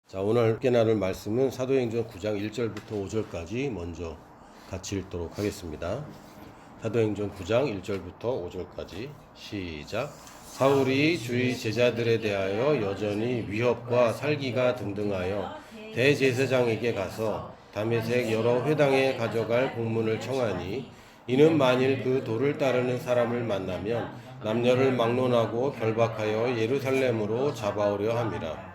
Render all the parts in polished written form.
자, 오늘 함께 나눌 말씀은 사도행전 9장 1절부터 5절까지 먼저 같이 읽도록 하겠습니다. 사도행전 9장 1절부터 5절까지 시작. 사울이 주의 제자들에 대하여 여전히 위협과 살기가 등등하여 대제사장에게 가서 다메섹 여러 회당에 가져갈 공문을 청하니, 이는 만일 그 도를 따르는 사람을 만나면 남녀를 막론하고 결박하여 예루살렘으로 잡아오려 함이라.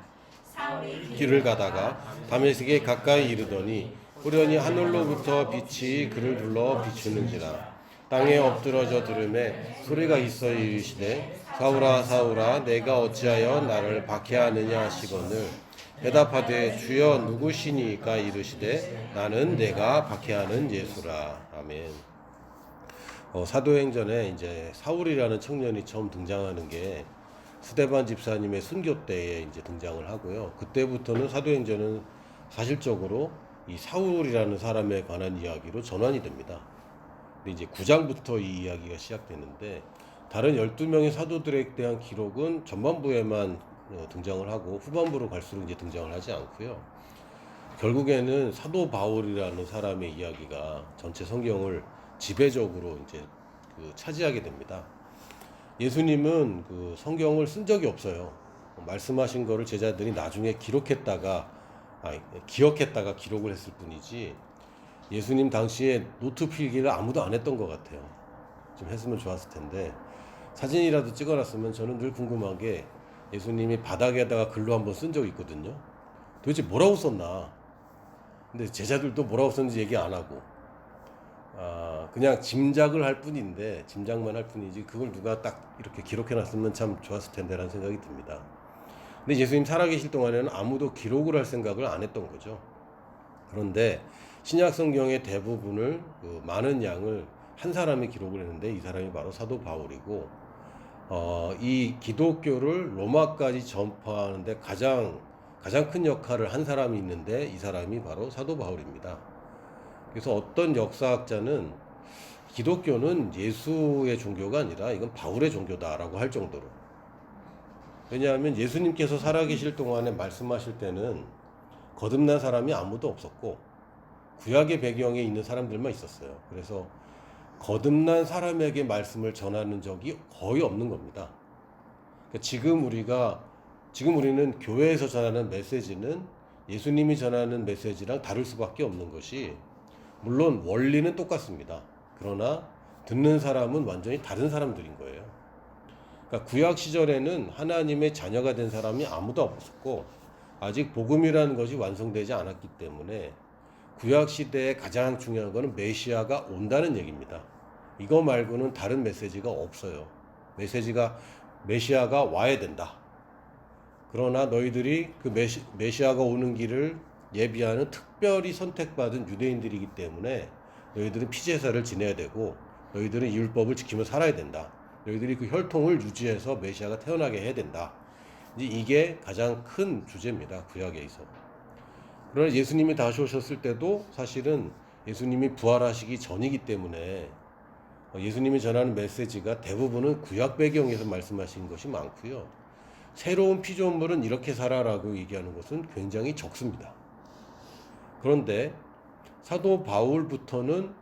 길을 가다가 다메섹에 가까이 이르더니 후련히 하늘로부터 빛이 그를 둘러 비추는지라. 땅에 엎드러져 들음에 소리가 있어 이르시되, 사울아 사울아 내가 어찌하여 나를 박해하느냐 하시거늘, 대답하되 주여 누구시니까 이르시되 나는 내가 박해하는 예수라. 아멘. 사도행전에 이제 사울이라는 청년이 처음 등장하는 게 스데반 집사님의 순교 때에 이제 등장을 하고요. 그때부터는 사도행전은 사실적으로 이 사울이라는 사람에 관한 이야기로 전환이 됩니다. 근데 이제 9장부터 이 이야기가 시작되는데, 다른 12명의 사도들에 대한 기록은 전반부에만 등장을 하고 후반부로 갈수록 이제 등장을 하지 않고요. 결국에는 사도 바울이라는 사람의 이야기가 전체 성경을 지배적으로 이제 차지하게 됩니다. 예수님은 그 성경을 쓴 적이 없어요. 말씀하신 거를 제자들이 나중에 기억했다가 기록을 했을 뿐이지, 예수님 당시에 노트 필기를 아무도 안 했던 것 같아요. 좀 했으면 좋았을 텐데, 사진이라도 찍어놨으면. 저는 늘 궁금한 게, 예수님이 바닥에다가 글로 한번 쓴 적이 있거든요. 도대체 뭐라고 썼나? 근데 제자들도 뭐라고 썼는지 얘기 안 하고, 그냥 짐작을 할 뿐인데, 짐작만 할 뿐이지 그걸 누가 딱 이렇게 기록해놨으면 참 좋았을 텐데라는 생각이 듭니다. 근데 예수님 살아계실 동안에는 아무도 기록을 할 생각을 안 했던 거죠. 그런데 신약 성경의 대부분을, 많은 양을 한 사람이 기록을 했는데, 이 사람이 바로 사도 바울이고, 이 기독교를 로마까지 전파하는데 가장 큰 역할을 한 사람이 있는데, 이 사람이 바로 사도 바울입니다. 그래서 어떤 역사학자는 기독교는 예수의 종교가 아니라 이건 바울의 종교다라고 할 정도로. 왜냐하면 예수님께서 살아계실 동안에 말씀하실 때는 거듭난 사람이 아무도 없었고, 구약의 배경에 있는 사람들만 있었어요. 그래서 거듭난 사람에게 말씀을 전하는 적이 거의 없는 겁니다. 그러니까 지금 우리는 교회에서 전하는 메시지는 예수님이 전하는 메시지랑 다를 수밖에 없는 것이, 물론 원리는 똑같습니다. 그러나 듣는 사람은 완전히 다른 사람들인 거예요. 그러니까 구약 시절에는 하나님의 자녀가 된 사람이 아무도 없었고, 아직 복음이라는 것이 완성되지 않았기 때문에 구약 시대에 가장 중요한 것은 메시아가 온다는 얘기입니다. 이거 말고는 다른 메시지가 없어요. 메시아가 와야 된다. 그러나 너희들이 그 메시아가 오는 길을 예비하는 특별히 선택받은 유대인들이기 때문에 너희들은 피제사를 지내야 되고, 너희들은 율법을 지키며 살아야 된다. 너희들이 그 혈통을 유지해서 메시아가 태어나게 해야 된다. 이게 가장 큰 주제입니다, 구약에 있어. 그러나 예수님이 다시 오셨을 때도 사실은 예수님이 부활하시기 전이기 때문에 예수님이 전하는 메시지가 대부분은 구약 배경에서 말씀하신 것이 많고요. 새로운 피조물은 이렇게 살아라고 얘기하는 것은 굉장히 적습니다. 그런데 사도 바울부터는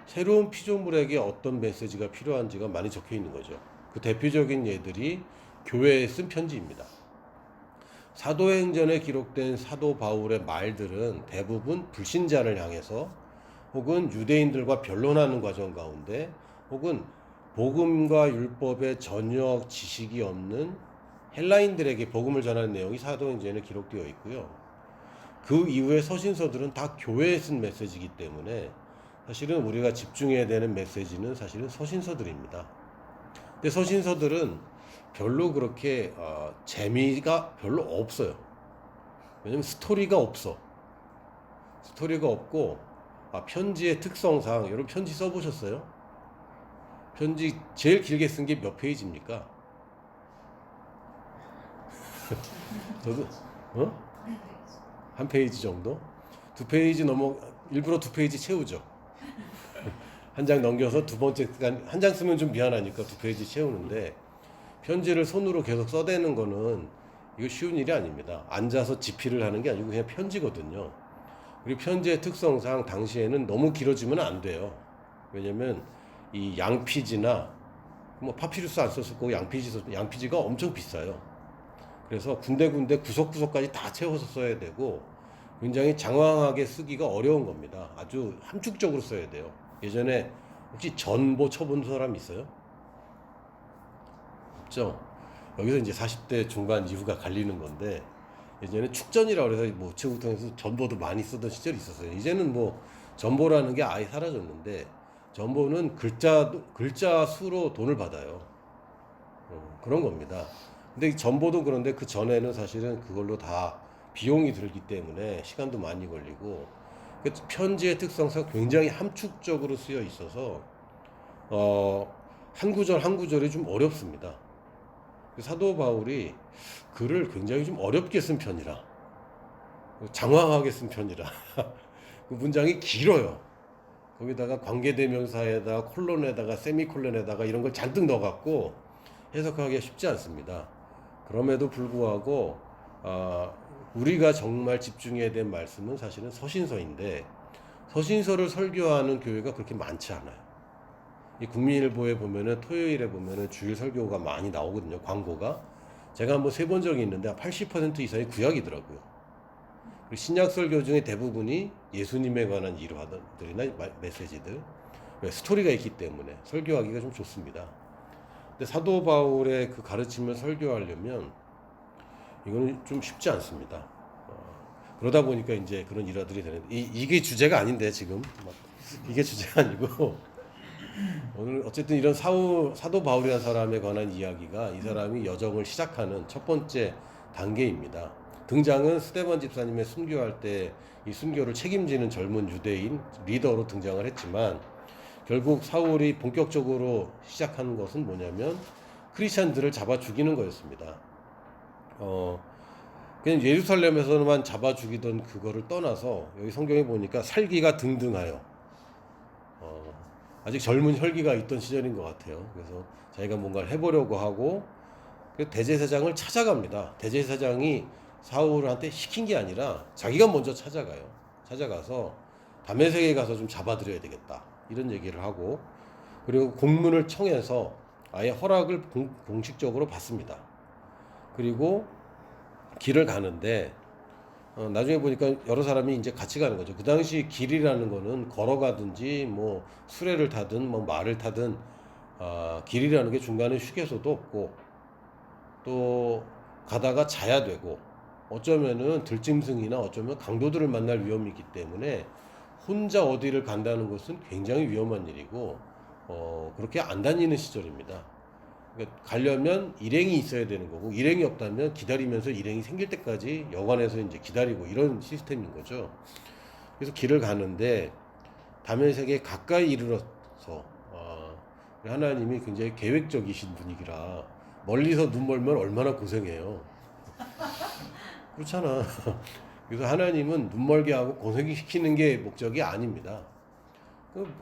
새로운 피조물에게 어떤 메시지가 필요한지가 많이 적혀 있는 거죠. 그 대표적인 예들이 교회에 쓴 편지입니다. 사도행전에 기록된 사도 바울의 말들은 대부분 불신자를 향해서, 혹은 유대인들과 변론하는 과정 가운데, 혹은 복음과 율법에 전혀 지식이 없는 헬라인들에게 복음을 전하는 내용이 사도행전에 기록되어 있고요. 그 이후의 서신서들은 다 교회에 쓴 메시지이기 때문에 사실은 우리가 집중해야 되는 메시지는 사실은 서신서들입니다. 근데 서신서들은 별로 그렇게 재미가 별로 없어요. 왜냐면 스토리가 없고, 편지의 특성상, 여러분 편지 써보셨어요? 편지 제일 길게 쓴 게 몇 페이지입니까? 저도 한 페이지 정도? 두 페이지 일부러 두 페이지 채우죠. 한 장 넘겨서 두 번째, 한 장 쓰면 좀 미안하니까 두 페이지 채우는데, 편지를 손으로 계속 써대는 거는 이거 쉬운 일이 아닙니다. 앉아서 집필을 하는 게 아니고 그냥 편지거든요. 그리고 편지의 특성상 당시에는 너무 길어지면 안 돼요. 왜냐면 이 양피지나 뭐 파피루스 안 썼을 거고 양피지가 엄청 비싸요. 그래서 군데군데 구석구석까지 다 채워서 써야 되고 굉장히 장황하게 쓰기가 어려운 겁니다. 아주 함축적으로 써야 돼요. 예전에 혹시 전보 쳐본 사람 있어요? 없죠? 여기서 이제 40대 중반 이후가 갈리는 건데 예전에 축전이라고 해서 뭐 우체국통에서 전보도 많이 쓰던 시절이 있었어요. 이제는 뭐 전보라는 게 아예 사라졌는데 전보는 글자 수로 돈을 받아요. 그런 겁니다. 근데 이 전보도 그런데 그 전에는 사실은 그걸로 다 비용이 들기 때문에 시간도 많이 걸리고 편지의 특성상 굉장히 함축적으로 쓰여 있어서 한 구절 한 구절이 좀 어렵습니다. 사도 바울이 글을 굉장히 좀 어렵게 쓴 편이라 장황하게 쓴 편이라 그 문장이 길어요. 거기다가 관계대명사에다가 콜론에다가 세미콜론에다가 이런 걸 잔뜩 넣어갖고 해석하기가 쉽지 않습니다. 그럼에도 불구하고 우리가 정말 집중해야 될 말씀은 사실은 서신서인데 서신서를 설교하는 교회가 그렇게 많지 않아요. 이 국민일보에 보면은 토요일에 보면은 주일 설교가 많이 나오거든요. 광고가. 제가 한번 세본 적이 있는데 80% 이상이 구약이더라고요. 그리고 신약 설교 중에 대부분이 예수님에 관한 일화들이나 메시지들, 스토리가 있기 때문에 설교하기가 좀 좋습니다. 근데 사도 바울의 그 가르침을 설교하려면 이거는 좀 쉽지 않습니다. 그러다 보니까 이제 그런 일화들이 되는 이게 주제가 아닌데 지금 이게 주제가 아니고 오늘 어쨌든 이런 사도 바울이라는 사람에 관한 이야기가 이 사람이 여정을 시작하는 첫 번째 단계입니다. 등장은 스데반 집사님의 순교할 때 이 순교를 책임지는 젊은 유대인 리더로 등장을 했지만 결국 사울이 본격적으로 시작하는 것은 뭐냐면 크리스찬들을 잡아 죽이는 거였습니다. 그냥 예루살렘에서만 잡아 죽이던 그거를 떠나서 여기 성경에 보니까 살기가 등등하여 아직 젊은 혈기가 있던 시절인 것 같아요. 그래서 자기가 뭔가를 해보려고 하고 대제사장을 찾아갑니다. 대제사장이 사울한테 시킨 게 아니라 자기가 먼저 찾아가요. 찾아가서 다메섹에 가서 좀 잡아들여야 되겠다 이런 얘기를 하고 그리고 공문을 청해서 아예 허락을 공식적으로 받습니다. 그리고 길을 가는데 나중에 보니까 여러 사람이 이제 같이 가는 거죠. 그 당시 길이라는 거는 걸어가든지 뭐 수레를 타든 뭐 말을 타든 길이라는 게 중간에 휴게소도 없고 또 가다가 자야 되고 어쩌면은 들짐승이나 어쩌면 강도들을 만날 위험이 있기 때문에 혼자 어디를 간다는 것은 굉장히 위험한 일이고 그렇게 안 다니는 시절입니다. 그러니까 가려면 일행이 있어야 되는 거고 일행이 없다면 기다리면서 일행이 생길 때까지 여관에서 이제 기다리고 이런 시스템인 거죠. 그래서 길을 가는데 다메섹에 가까이 이르러서 하나님이 굉장히 계획적이신 분이기라 멀리서 눈 멀면 얼마나 고생해요. 그렇잖아. 그래서 하나님은 눈 멀게 하고 고생시키는 게 목적이 아닙니다.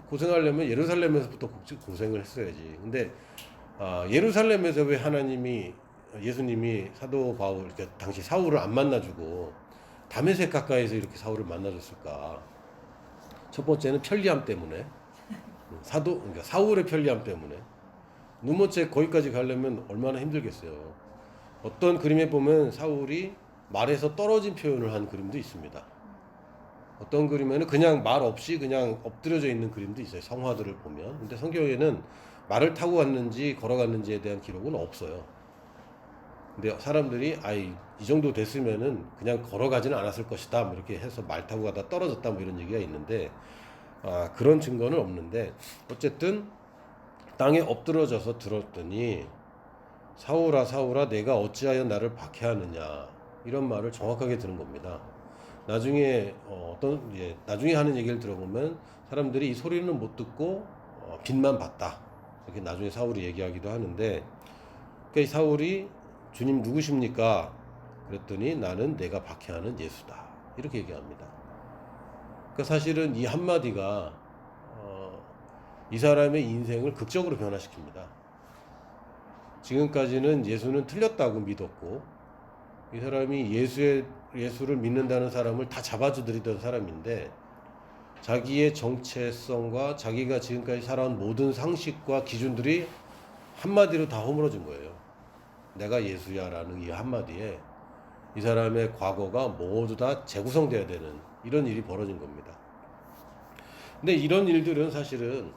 고생하려면 예루살렘에서부터 고생을 했어야지. 근데 예루살렘에서 왜 예수님이 사도 바울, 그러니까 당시 사울을 안 만나주고 다메섹 가까이서 이렇게 사울을 만나줬을까? 첫 번째는 편리함 때문에, 그러니까 사울의 편리함 때문에. 눈먼째 거기까지 가려면 얼마나 힘들겠어요. 어떤 그림에 보면 사울이 말에서 떨어진 표현을 한 그림도 있습니다. 어떤 그림에는 그냥 말 없이 그냥 엎드려져 있는 그림도 있어요. 성화들을 보면. 근데 성경에는 말을 타고 갔는지 걸어갔는지에 대한 기록은 없어요. 근데 사람들이 이 정도 됐으면은 그냥 걸어가지는 않았을 것이다 뭐 이렇게 해서 말 타고 가다 떨어졌다 뭐 이런 얘기가 있는데 그런 증거는 없는데 어쨌든 땅에 엎드러져서 들었더니 사울아 사울아 내가 어찌하여 나를 박해하느냐 이런 말을 정확하게 들은 겁니다. 나중에 나중에 하는 얘기를 들어보면 사람들이 이 소리는 못 듣고 빛만 봤다 이렇게 나중에 사울이 얘기하기도 하는데 그러니까 이 사울이 주님 누구십니까? 그랬더니 나는 내가 박해하는 예수다 이렇게 얘기합니다. 그러니까 사실은 이 한마디가 이 사람의 인생을 극적으로 변화시킵니다. 지금까지는 예수는 틀렸다고 믿었고 이 사람이 예수를 믿는다는 사람을 다 잡아주드리던 사람인데 자기의 정체성과 자기가 지금까지 살아온 모든 상식과 기준들이 한마디로 다 허물어진 거예요. 내가 예수야라는 이 한마디에 이 사람의 과거가 모두 다 재구성돼야 되는 이런 일이 벌어진 겁니다. 근데 이런 일들은 사실은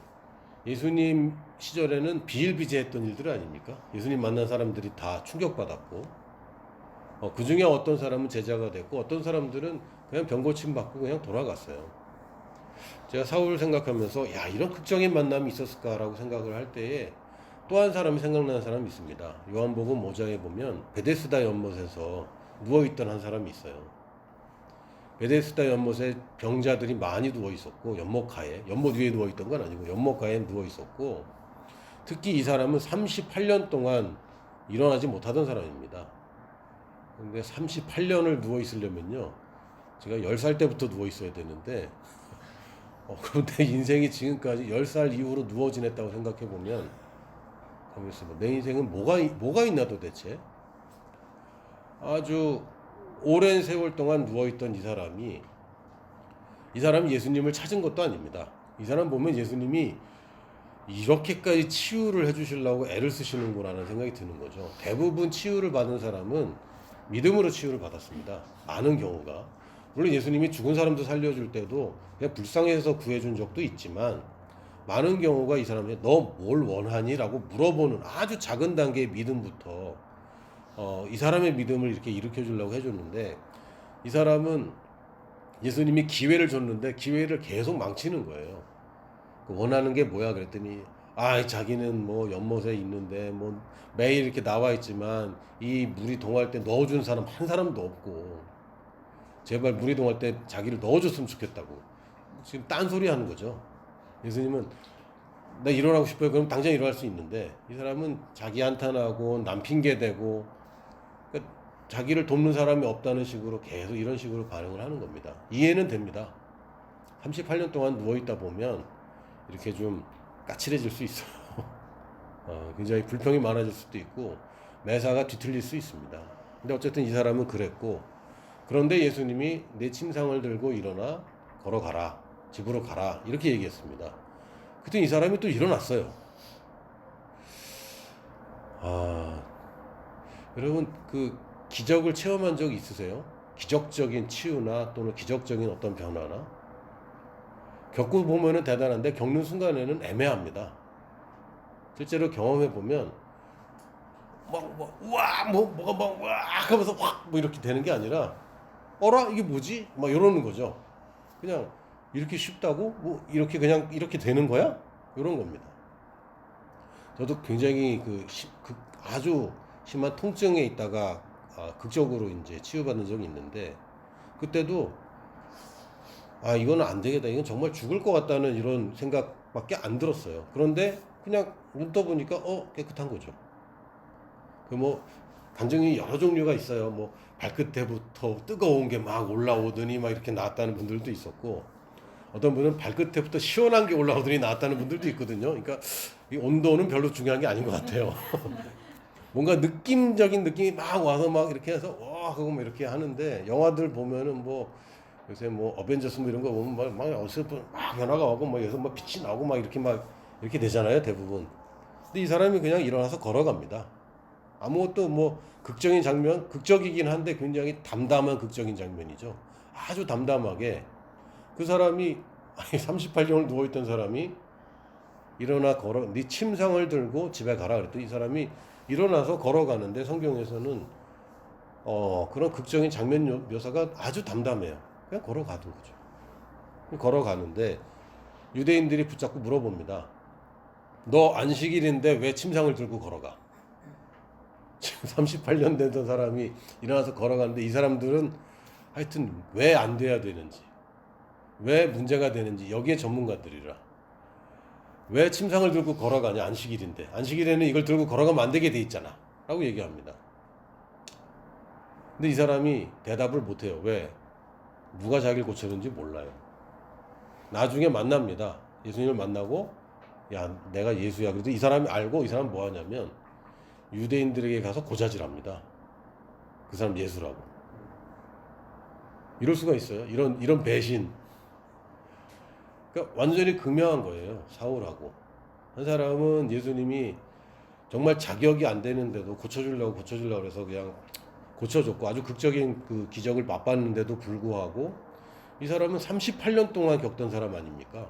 예수님 시절에는 비일비재했던 일들 아닙니까? 예수님 만난 사람들이 다 충격받았고 그 중에 어떤 사람은 제자가 됐고 어떤 사람들은 그냥 병고침 받고 그냥 돌아갔어요. 제가 사울을 생각하면서 야 이런 극적인 만남이 있었을까라고 생각을 할 때에 또 한 사람이 생각나는 사람이 있습니다. 요한복음 5장에 보면 베데스다 연못에서 누워있던 한 사람이 있어요. 베데스다 연못에 병자들이 많이 누워 있었고 연못가에, 연못 위에 누워 있던 건 아니고 연못가에 누워 있었고 특히 이 사람은 38년 동안 일어나지 못하던 사람입니다. 근데 38년을 누워 있으려면요 제가 10살 때부터 누워 있어야 되는데 그런데 인생이 지금까지 10살 이후로 누워 지냈다고 생각해 보면 내 인생은 뭐가 있나 도대체. 아주 오랜 세월 동안 누워있던 이 사람이 예수님을 찾은 것도 아닙니다. 이 사람 보면 예수님이 이렇게까지 치유를 해주시려고 애를 쓰시는구나라는 생각이 드는 거죠. 대부분 치유를 받은 사람은 믿음으로 치유를 받았습니다. 많은 경우가. 물론 예수님이 죽은 사람도 살려줄 때도 그냥 불쌍해서 구해준 적도 있지만 많은 경우가 이 사람한테 너 뭘 원하니? 라고 물어보는 아주 작은 단계의 믿음부터 이 사람의 믿음을 이렇게 일으켜주려고 해줬는데 이 사람은 예수님이 기회를 줬는데 기회를 계속 망치는 거예요. 원하는 게 뭐야? 그랬더니 자기는 뭐 연못에 있는데 뭐 매일 이렇게 나와 있지만 이 물이 동할 때 넣어준 사람 한 사람도 없고 제발 물이 동할 때 자기를 넣어줬으면 좋겠다고 지금 딴소리 하는 거죠. 예수님은 나 일어나고 싶어요. 그럼 당장 일어날 수 있는데 이 사람은 자기 한탄하고 남 핑계대고 그러니까 자기를 돕는 사람이 없다는 식으로 계속 이런 식으로 반응을 하는 겁니다. 이해는 됩니다. 38년 동안 누워있다 보면 이렇게 좀 까칠해질 수 있어요. 굉장히 불평이 많아질 수도 있고 매사가 뒤틀릴 수 있습니다. 근데 어쨌든 이 사람은 그랬고 그런데 예수님이 내 침상을 들고 일어나 걸어가라. 집으로 가라. 이렇게 얘기했습니다. 그때 이 사람이 또 일어났어요. 여러분 그 기적을 체험한 적 있으세요? 기적적인 치유나 또는 기적적인 어떤 변화나 겪고 보면은 대단한데 겪는 순간에는 애매합니다. 실제로 경험해 보면 뭐가 하면서 확 뭐 이렇게 되는 게 아니라 어라 이게 뭐지? 막 이러는 거죠. 그냥 이렇게 쉽다고? 뭐 이렇게 그냥 이렇게 되는 거야? 이런 겁니다. 저도 굉장히 아주 심한 통증에 있다가 극적으로 이제 치유받는 적이 있는데 그때도 이거는 안 되겠다. 이건 정말 죽을 것 같다는 이런 생각밖에 안 들었어요. 그런데 그냥 눈 떠보니까 깨끗한 거죠. 간증이 여러 종류가 있어요. 뭐 발끝에부터 뜨거운 게 막 올라오더니 막 이렇게 나왔다는 분들도 있었고 어떤 분은 발끝에부터 시원한 게 올라오더니 나왔다는 분들도 있거든요. 그러니까 이 온도는 별로 중요한 게 아닌 것 같아요. 뭔가 느낌적인 느낌이 막 와서 막 이렇게 해서 하고 막 이렇게 하는데 영화들 보면은 뭐 요새 뭐 어벤져스 뭐 이런 거 보면 막 어디서 막 변화가 오고 막 여기서 막 빛이 나오고 막 이렇게 되잖아요, 대부분. 근데 이 사람이 그냥 일어나서 걸어갑니다. 아무것도 뭐 극적이긴 한데 굉장히 담담한 극적인 장면이죠. 아주 담담하게 그 사람이 38년을 누워있던 사람이 일어나 네 침상을 들고 집에 가라 그랬더니 이 사람이 일어나서 걸어가는데 성경에서는 그런 극적인 장면 묘사가 아주 담담해요. 그냥 걸어가는 거죠. 걸어가는데 유대인들이 붙잡고 물어봅니다. 너 안식일인데 왜 침상을 들고 걸어가? 지금 38년 되던 사람이 일어나서 걸어가는데 이 사람들은 하여튼 왜 안 돼야 되는지 왜 문제가 되는지 여기에 전문가들이라 왜 침상을 들고 걸어가냐 안식일인데 안식일에는 이걸 들고 걸어가면 안 되게 돼 있잖아 라고 얘기합니다. 근데 이 사람이 대답을 못해요. 왜? 누가 자기를 고쳤는지 몰라요. 나중에 만납니다. 예수님을 만나고 야 내가 예수야. 그래도 이 사람이 알고 이 사람은 뭐 하냐면 유대인들에게 가서 고자질합니다. 그 사람 예수라고. 이럴 수가 있어요. 이런 배신. 그러니까 완전히 극명한 거예요. 사울하고. 한 사람은 예수님이 정말 자격이 안 되는데도 고쳐주려고 그래서 그냥 고쳐줬고 아주 극적인 그 기적을 맛봤는데도 불구하고 이 사람은 38년 동안 겪던 사람 아닙니까?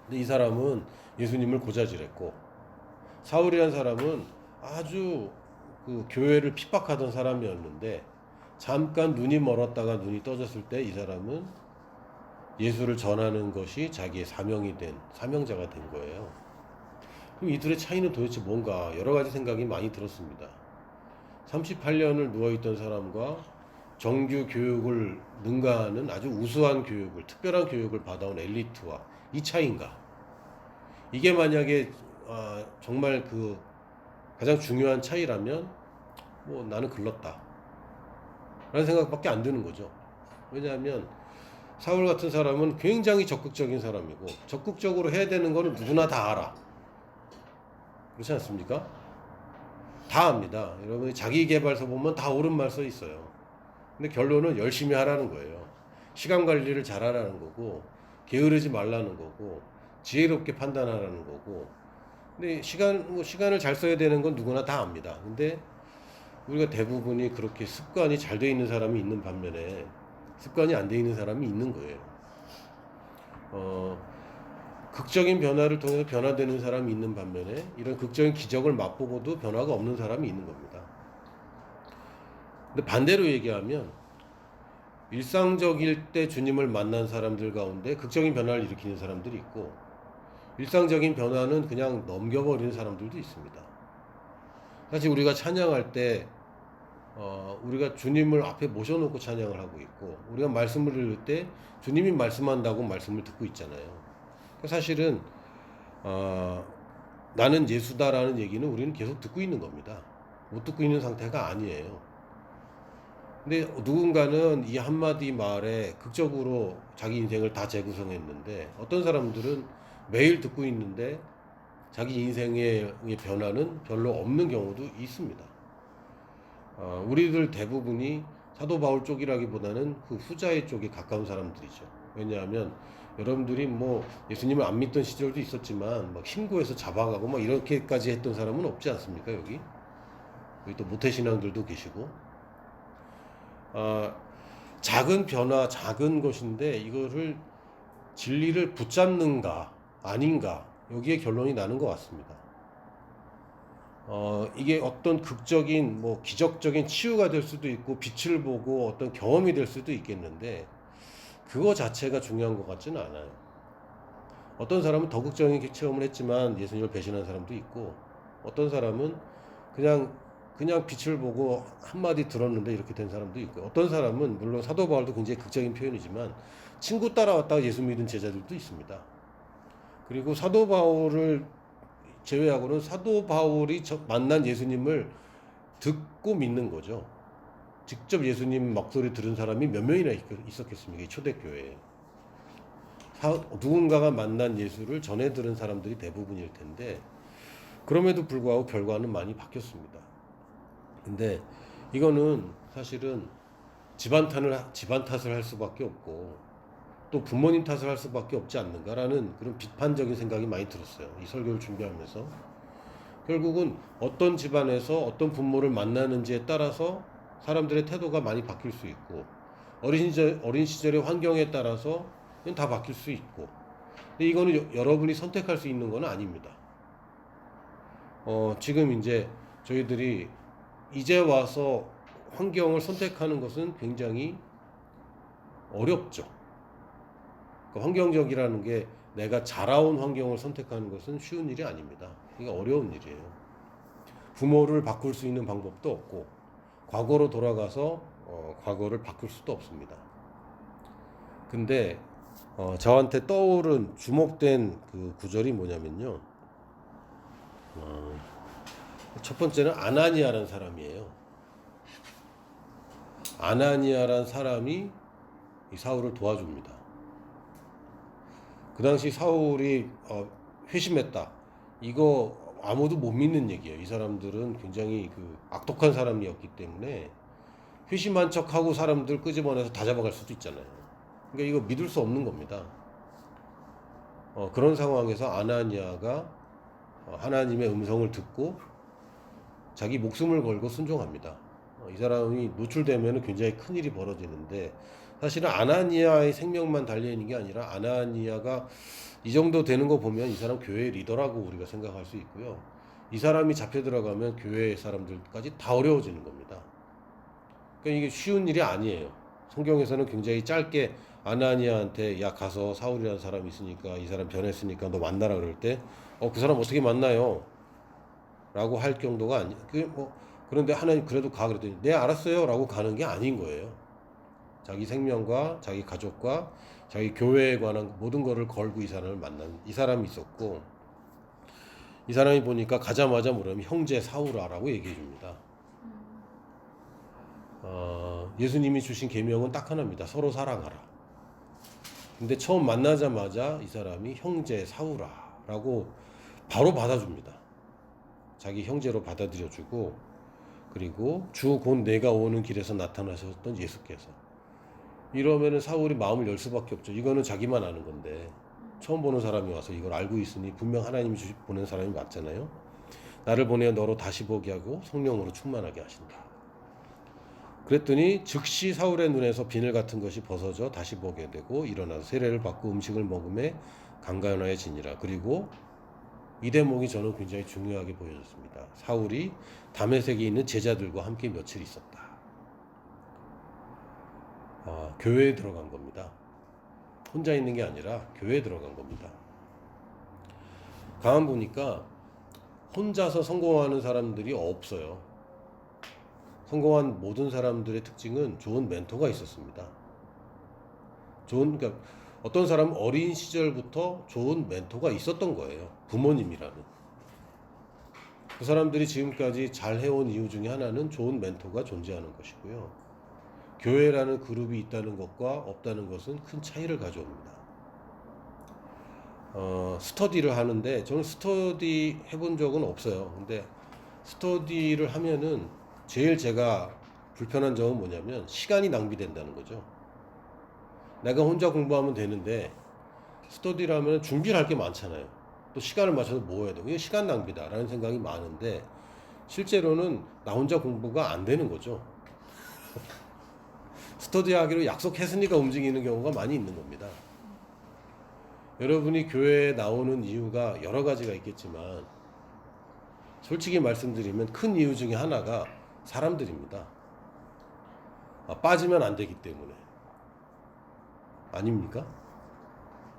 근데 이 사람은 예수님을 고자질했고, 사울이라는 사람은 아주 그 교회를 핍박하던 사람이었는데 잠깐 눈이 멀었다가 눈이 떠졌을 때 이 사람은 예수를 전하는 것이 자기의 사명자가 된 거예요. 그럼 이 둘의 차이는 도대체 뭔가 여러 가지 생각이 많이 들었습니다. 38년을 누워있던 사람과 정규 교육을 능가하는 아주 우수한 교육을, 특별한 교육을 받아온 엘리트와 이 차이인가? 이게 만약에 정말 그 가장 중요한 차이라면 뭐 나는 글렀다 라는 생각밖에 안 드는 거죠. 왜냐하면 사울 같은 사람은 굉장히 적극적인 사람이고 적극적으로 해야 되는 거는 누구나 다 알아. 그렇지 않습니까? 다 압니다. 여러분이 자기계발서 보면 다 옳은 말 써 있어요. 근데 결론은 열심히 하라는 거예요. 시간 관리를 잘하라는 거고, 게으르지 말라는 거고, 지혜롭게 판단하라는 거고. 근데 시간을 잘 써야 되는 건 누구나 다 압니다. 근데 우리가 대부분이 그렇게 습관이 잘 돼 있는 사람이 있는 반면에 습관이 안 돼 있는 사람이 있는 거예요. 극적인 변화를 통해서 변화되는 사람이 있는 반면에 이런 극적인 기적을 맛보고도 변화가 없는 사람이 있는 겁니다. 근데 반대로 얘기하면 일상적일 때 주님을 만난 사람들 가운데 극적인 변화를 일으키는 사람들이 있고, 일상적인 변화는 그냥 넘겨버리는 사람들도 있습니다. 사실 우리가 찬양할 때 우리가 주님을 앞에 모셔놓고 찬양을 하고 있고, 우리가 말씀을 들을 때 주님이 말씀한다고 말씀을 듣고 있잖아요. 사실은 나는 예수다라는 얘기는 우리는 계속 듣고 있는 겁니다. 못 듣고 있는 상태가 아니에요. 근데 누군가는 이 한마디 말에 극적으로 자기 인생을 다 재구성했는데, 어떤 사람들은 매일 듣고 있는데 자기 인생의 변화는 별로 없는 경우도 있습니다. 우리들 대부분이 사도 바울 쪽이라기보다는 그 후자의 쪽에 가까운 사람들이죠. 왜냐하면 여러분들이 뭐 예수님을 안 믿던 시절도 있었지만 막 신고해서 잡아가고 막 이렇게까지 했던 사람은 없지 않습니까? 여기 또 모태신앙들도 계시고, 작은 변화, 작은 것인데 이거를 진리를 붙잡는가 아닌가, 여기에 결론이 나는 것 같습니다. 이게 어떤 극적인 뭐 기적적인 치유가 될 수도 있고 빛을 보고 어떤 경험이 될 수도 있겠는데 그거 자체가 중요한 것 같지는 않아요. 어떤 사람은 더 극적인 체험을 했지만 예수님을 배신한 사람도 있고, 어떤 사람은 그냥 빛을 보고 한마디 들었는데 이렇게 된 사람도 있고, 어떤 사람은 물론 사도 바울도 굉장히 극적인 표현이지만 친구 따라왔다가 예수 믿은 제자들도 있습니다. 그리고 사도 바울을 제외하고는 사도 바울이 만난 예수님을 듣고 믿는 거죠. 직접 예수님 목소리 들은 사람이 몇 명이나 있었겠습니까? 이 초대교회에. 누군가가 만난 예수를 전해 들은 사람들이 대부분일 텐데, 그럼에도 불구하고 결과는 많이 바뀌었습니다. 근데 이거는 사실은 집안 탓을 할 수밖에 없고 또 부모님 탓을 할 수밖에 없지 않는가라는 그런 비판적인 생각이 많이 들었어요. 이 설교를 준비하면서. 결국은 어떤 집안에서 어떤 부모를 만나는지에 따라서 사람들의 태도가 많이 바뀔 수 있고, 어린 시절의 환경에 따라서 다 바뀔 수 있고, 근데 이거는 여러분이 선택할 수 있는 건 아닙니다. 지금 이제 저희들이 이제 와서 환경을 선택하는 것은 굉장히 어렵죠. 그 환경적이라는 게 내가 자라온 환경을 선택하는 것은 쉬운 일이 아닙니다. 이게 어려운 일이에요. 부모를 바꿀 수 있는 방법도 없고 과거로 돌아가서 과거를 바꿀 수도 없습니다. 근데 저한테 떠오른 주목된 그 구절이 뭐냐면요, 첫 번째는 아나니아라는 사람이에요. 아나니아라는 사람이 이 사울을 도와줍니다. 그 당시 사울이 회심했다, 이거 아무도 못 믿는 얘기예요. 이 사람들은 굉장히 그 악독한 사람이었기 때문에 회심한 척하고 사람들 끄집어내서 다 잡아갈 수도 있잖아요. 그러니까 이거 믿을 수 없는 겁니다. 그런 상황에서 아나니아가 하나님의 음성을 듣고 자기 목숨을 걸고 순종합니다. 이 사람이 노출되면 굉장히 큰 일이 벌어지는데, 사실은 아나니아의 생명만 달려있는 게 아니라 아나니아가 이 정도 되는 거 보면 이 사람 교회 리더라고 우리가 생각할 수 있고요. 이 사람이 잡혀 들어가면 교회 사람들까지 다 어려워지는 겁니다. 그러니까 이게 쉬운 일이 아니에요. 성경에서는 굉장히 짧게 아나니아한테 야 가서 사울이라는 사람이 있으니까 이 사람 변했으니까 너 만나라 그럴 때 그 사람 어떻게 만나요? 라고 할 정도가 아니 그런데 하나님 그래도 가 그랬더니 네 알았어요 라고 가는 게 아닌 거예요. 자기 생명과 자기 가족과 자기 교회에 관한 모든 것을 걸고 이 사람을 만난 이 사람이 있었고, 이 사람이 보니까 가자마자 뭐냐면 형제 사울아라고 얘기해 줍니다. 예수님이 주신 계명은 딱 하나입니다. 서로 사랑하라. 근데 처음 만나자마자 이 사람이 형제 사울아라고 바로 받아줍니다. 자기 형제로 받아들여주고, 그리고 주 곧 내가 오는 길에서 나타나셨던 예수께서, 이러면은 사울이 마음을 열 수밖에 없죠. 이거는 자기만 아는 건데 처음 보는 사람이 와서 이걸 알고 있으니 분명 하나님이 보낸 사람이 맞잖아요. 나를 보내어 너로 다시 보게 하고 성령으로 충만하게 하신다. 그랬더니 즉시 사울의 눈에서 비늘 같은 것이 벗어져 다시 보게 되고 일어나서 세례를 받고 음식을 먹음에 강건해지니라. 그리고 이 대목이 저는 굉장히 중요하게 보여졌습니다. 사울이 다메섹에 있는 제자들과 함께 며칠 있었다. 교회에 들어간 겁니다. 혼자 있는 게 아니라 교회에 들어간 겁니다. 가만 보니까 혼자서 성공하는 사람들이 없어요. 성공한 모든 사람들의 특징은 좋은 멘토가 있었습니다. 그러니까 어떤 사람은 어린 시절부터 좋은 멘토가 있었던 거예요. 부모님이라는. 그 사람들이 지금까지 잘 해온 이유 중에 하나는 좋은 멘토가 존재하는 것이고요. 교회라는 그룹이 있다는 것과 없다는 것은 큰 차이를 가져옵니다. 스터디를 하는데 저는 스터디 해본 적은 없어요. 근데 스터디를 하면은 제일 제가 불편한 점은 뭐냐면 시간이 낭비된다는 거죠. 내가 혼자 공부하면 되는데 스터디를 하면 준비를 할 게 많잖아요. 또 시간을 맞춰서 모아야 되고 이게 시간 낭비다라는 생각이 많은데 실제로는 나 혼자 공부가 안 되는 거죠. 스터디하기로 약속했으니까 움직이는 경우가 많이 있는 겁니다. 여러분이 교회에 나오는 이유가 여러 가지가 있겠지만 솔직히 말씀드리면 큰 이유 중에 하나가 사람들입니다. 빠지면 안 되기 때문에. 아닙니까?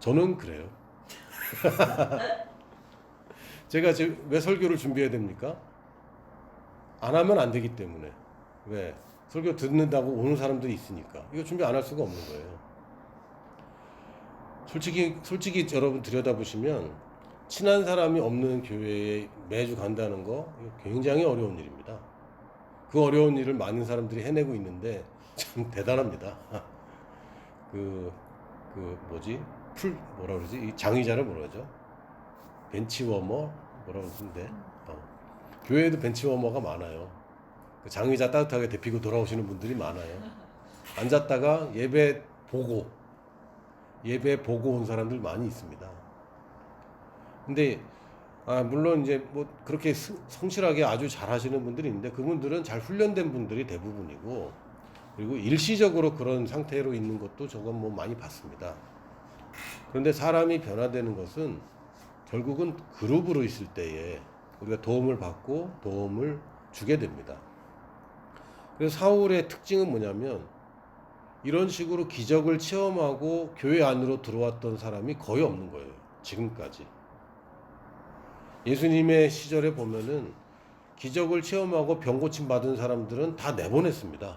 저는 그래요. 제가 지금 왜 설교를 준비해야 됩니까? 안 하면 안 되기 때문에. 왜? 설교 듣는다고 오는 사람들이 있으니까. 이거 준비 안 할 수가 없는 거예요. 솔직히 여러분 들여다보시면 친한 사람이 없는 교회에 매주 간다는 거 굉장히 어려운 일입니다. 그 어려운 일을 많은 사람들이 해내고 있는데 참 대단합니다. 뭐라 그러지? 이 장의자를 뭐라 그러죠? 벤치워머? 뭐라 그러는데 교회에도 벤치워머가 많아요. 그 장의자 따뜻하게 데피고 돌아오시는 분들이 많아요. 앉았다가 예배 보고 온 사람들 많이 있습니다. 근데 물론 이제 뭐 그렇게 성실하게 아주 잘하시는 분들이 있는데 그분들은 잘 훈련된 분들이 대부분이고, 그리고 일시적으로 그런 상태로 있는 것도 저건 뭐 많이 봤습니다. 그런데 사람이 변화되는 것은 결국은 그룹으로 있을 때에 우리가 도움을 받고 도움을 주게 됩니다. 그래서 사울의 특징은 뭐냐면 이런 식으로 기적을 체험하고 교회 안으로 들어왔던 사람이 거의 없는 거예요. 지금까지. 예수님의 시절에 보면은 기적을 체험하고 병 고침 받은 사람들은 다 내보냈습니다.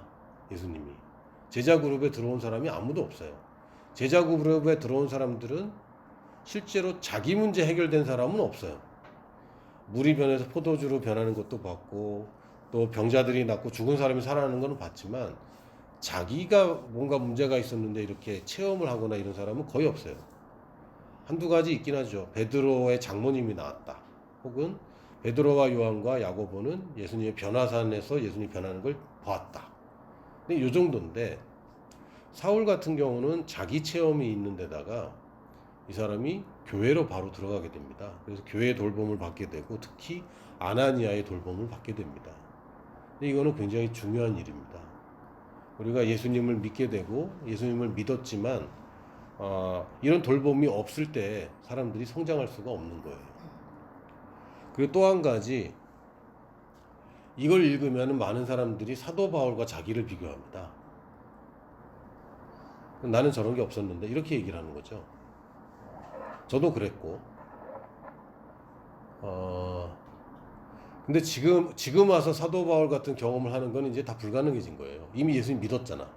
예수님이. 제자 그룹에 들어온 사람이 아무도 없어요. 제자 그룹에 들어온 사람들은 실제로 자기 문제 해결된 사람은 없어요. 물이 변해서 포도주로 변하는 것도 봤고 또 병자들이 낫고 죽은 사람이 살아나는 것은 봤지만 자기가 뭔가 문제가 있었는데 이렇게 체험을 하거나 이런 사람은 거의 없어요. 한두 가지 있긴 하죠. 베드로의 장모님이 나왔다. 혹은 베드로와 요한과 야고보는 예수님의 변화산에서 예수님이 변하는 걸 보았다. 근데 요 정도인데 사울 같은 경우는 자기 체험이 있는 데다가 이 사람이 교회로 바로 들어가게 됩니다. 그래서 교회의 돌봄을 받게 되고 특히 아나니아의 돌봄을 받게 됩니다. 근데 이거는 굉장히 중요한 일입니다. 우리가 예수님을 믿게 되고 예수님을 믿었지만 이런 돌봄이 없을 때 사람들이 성장할 수가 없는 거예요. 그리고 또 한 가지, 이걸 읽으면 많은 사람들이 사도 바울과 자기를 비교합니다. 나는 저런 게 없었는데 이렇게 얘기를 하는 거죠. 저도 그랬고 근데 지금 와서 사도 바울 같은 경험을 하는 건 이제 다 불가능해진 거예요. 이미 예수님 믿었잖아.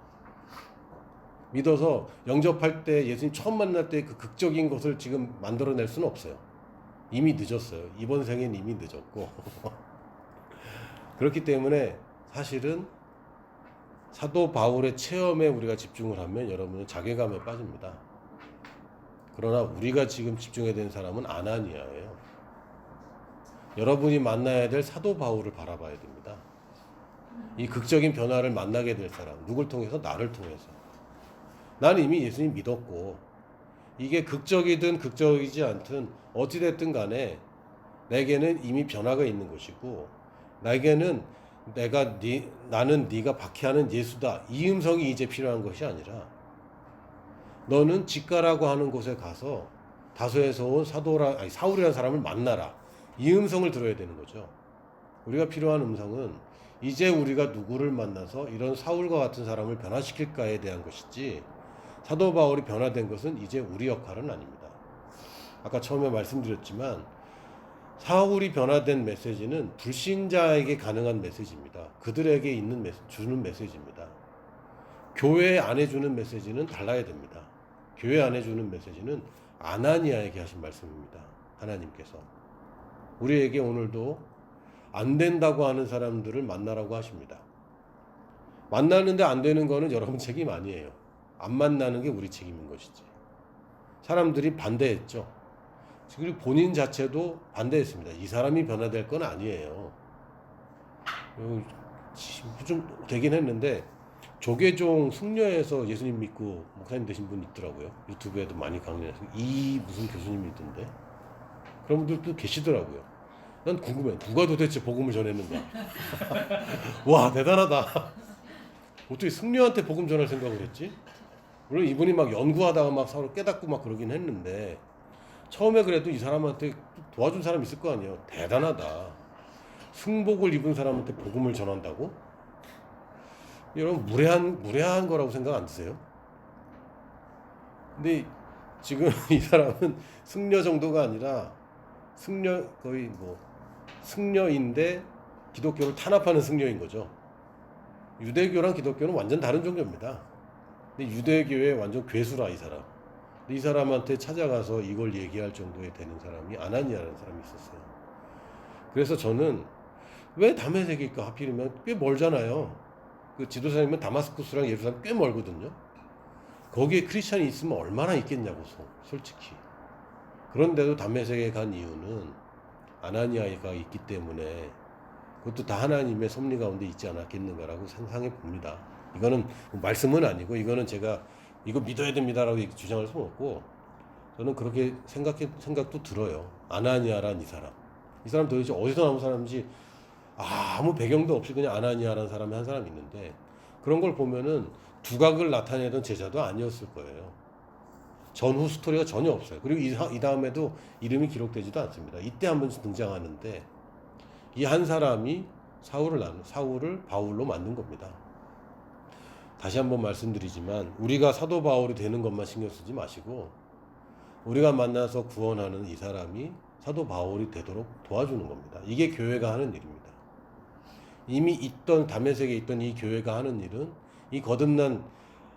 믿어서 영접할 때 예수님 처음 만날 때 그 극적인 것을 지금 만들어낼 수는 없어요. 이미 늦었어요. 이번 생엔 이미 늦었고 그렇기 때문에 사실은 사도 바울의 체험에 우리가 집중을 하면 여러분은 자괴감에 빠집니다. 그러나 우리가 지금 집중해야 되는 사람은 아나니아예요. 여러분이 만나야 될 사도 바울을 바라봐야 됩니다. 이 극적인 변화를 만나게 될 사람, 누굴 통해서? 나를 통해서. 나는 이미 예수님 믿었고 이게 극적이든 극적이지 않든 어찌됐든 간에 내게는 이미 변화가 있는 것이고 나에게는 나는 네가 박해하는 예수다, 이 음성이 이제 필요한 것이 아니라 너는 직가라고 하는 곳에 가서 다소에서 온 사울이라는 사람을 만나라, 이 음성을 들어야 되는 거죠. 우리가 필요한 음성은 이제 우리가 누구를 만나서 이런 사울과 같은 사람을 변화시킬까에 대한 것이지, 사도 바울이 변화된 것은 이제 우리 역할은 아닙니다. 아까 처음에 말씀드렸지만 사울이 변화된 메시지는 불신자에게 가능한 메시지입니다. 그들에게 있는 주는 메시지입니다. 교회 안에 주는 메시지는 달라야 됩니다. 교회 안에 주는 메시지는 아나니아에게 하신 말씀입니다. 하나님께서 우리에게 오늘도 안 된다고 하는 사람들을 만나라고 하십니다. 만나는데 안 되는 거는 여러분 책임 아니에요. 안 만나는 게 우리 책임인 것이지. 사람들이 반대했죠. 그리고 본인 자체도 반대했습니다. 이 사람이 변화될 건 아니에요. 좀 되긴 했는데 조계종 승려에서 예수님 믿고 목사님 되신 분 있더라고요. 유튜브에도 많이 강연해서 이 무슨 교수님이 있던데 그런 분들도 계시더라고요. 난 궁금해. 누가 도대체 복음을 전했는가? 와, 대단하다. 어떻게 승려한테 복음 전할 생각을 했지? 물론 이분이 막 연구하다가 막 서로 깨닫고 막 그러긴 했는데 처음에 그래도 이 사람한테 도와준 사람 있을 거 아니에요. 대단하다. 승복을 입은 사람한테 복음을 전한다고? 여러분 무례한 거라고 생각 안 드세요? 근데 지금 이 사람은 승려 정도가 아니라 거의 승려인데 기독교를 탄압하는 승려인 거죠. 유대교랑 기독교는 완전 다른 종교입니다. 근데 유대교의 완전 괴수라 이 사람. 이 사람한테 찾아가서 이걸 얘기할 정도에 되는 사람이 아나니아라는 사람이 있었어요. 그래서 저는 왜 다메섹일까? 하필이면 꽤 멀잖아요. 그 지도사님은 다마스쿠스랑 예루살렘 꽤 멀거든요. 거기에 크리스찬이 있으면 얼마나 있겠냐고, 솔직히. 그런데도 다메섹에 간 이유는 아나니아가 있기 때문에 그것도 다 하나님의 섭리 가운데 있지 않았겠는가라고 상상해 봅니다. 이거는 말씀은 아니고 이거는 제가 이거 믿어야 됩니다라고 주장할 수는 없고 저는 그렇게 생각도 들어요. 아나니아란 이 사람 도대체 어디서 나온 사람인지 아무 배경도 없이 그냥 아나니아라는 사람이 한 사람이 있는데 그런 걸 보면은 두각을 나타내던 제자도 아니었을 거예요. 전후 스토리가 전혀 없어요. 그리고 이 다음에도 이름이 기록되지도 않습니다. 이때 한 번씩 등장하는데 이 한 사람이 사울을 바울로 만든 겁니다. 다시 한번 말씀드리지만 우리가 사도 바울이 되는 것만 신경 쓰지 마시고 우리가 만나서 구원하는 이 사람이 사도 바울이 되도록 도와주는 겁니다. 이게 교회가 하는 일입니다. 이미 다메섹에 있던 이 교회가 하는 일은 이 거듭난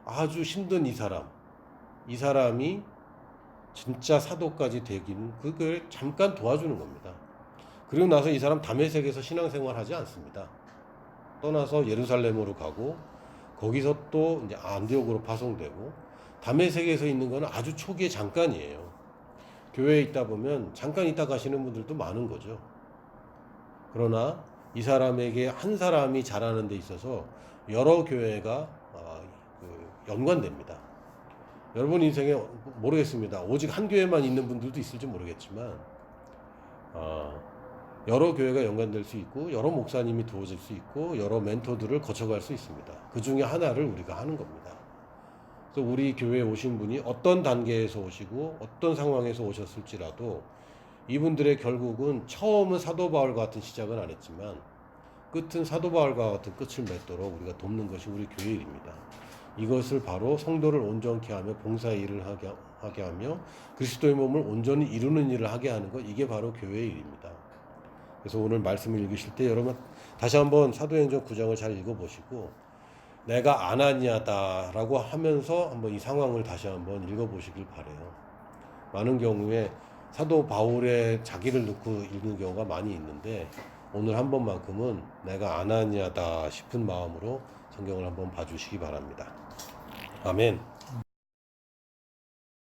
아주 힘든 이 사람이 진짜 사도까지 되기는 그걸 잠깐 도와주는 겁니다. 그리고 나서 이 사람 다메섹에서 신앙생활 하지 않습니다. 떠나서 예루살렘으로 가고 거기서 또 이제 안디옥으로 파송되고 다메섹에서 있는 거는 아주 초기에 잠깐이에요. 교회에 있다 보면 잠깐 있다 가시는 분들도 많은 거죠. 그러나 이 사람에게 한 사람이 자라는 데 있어서 여러 교회가 연관됩니다. 여러분 인생에 모르겠습니다. 오직 한 교회만 있는 분들도 있을지 모르겠지만 여러 교회가 연관될 수 있고 여러 목사님이 두어질 수 있고 여러 멘토들을 거쳐갈 수 있습니다. 그 중에 하나를 우리가 하는 겁니다. 그래서 우리 교회에 오신 분이 어떤 단계에서 오시고 어떤 상황에서 오셨을지라도 이분들의 결국은 처음은 사도 바울과 같은 시작은 안 했지만 끝은 사도 바울과 같은 끝을 맺도록 우리가 돕는 것이 우리 교회의 일입니다. 이것을 바로 성도를 온전케 하며 봉사의 일을 하게 하며 그리스도의 몸을 온전히 이루는 일을 하게 하는 것, 이게 바로 교회의 일입니다. 그래서 오늘 말씀을 읽으실 때 여러분 다시 한번 사도행전 9장을 잘 읽어보시고 내가 아나니아다라고 하면서 한번 이 상황을 다시 한번 읽어보시길 바라요. 많은 경우에 사도 바울의 자기를 넣고 읽는 경우가 많이 있는데 오늘 한 번만큼은 내가 아나니아다 싶은 마음으로 성경을 한번 봐주시기 바랍니다. 아멘.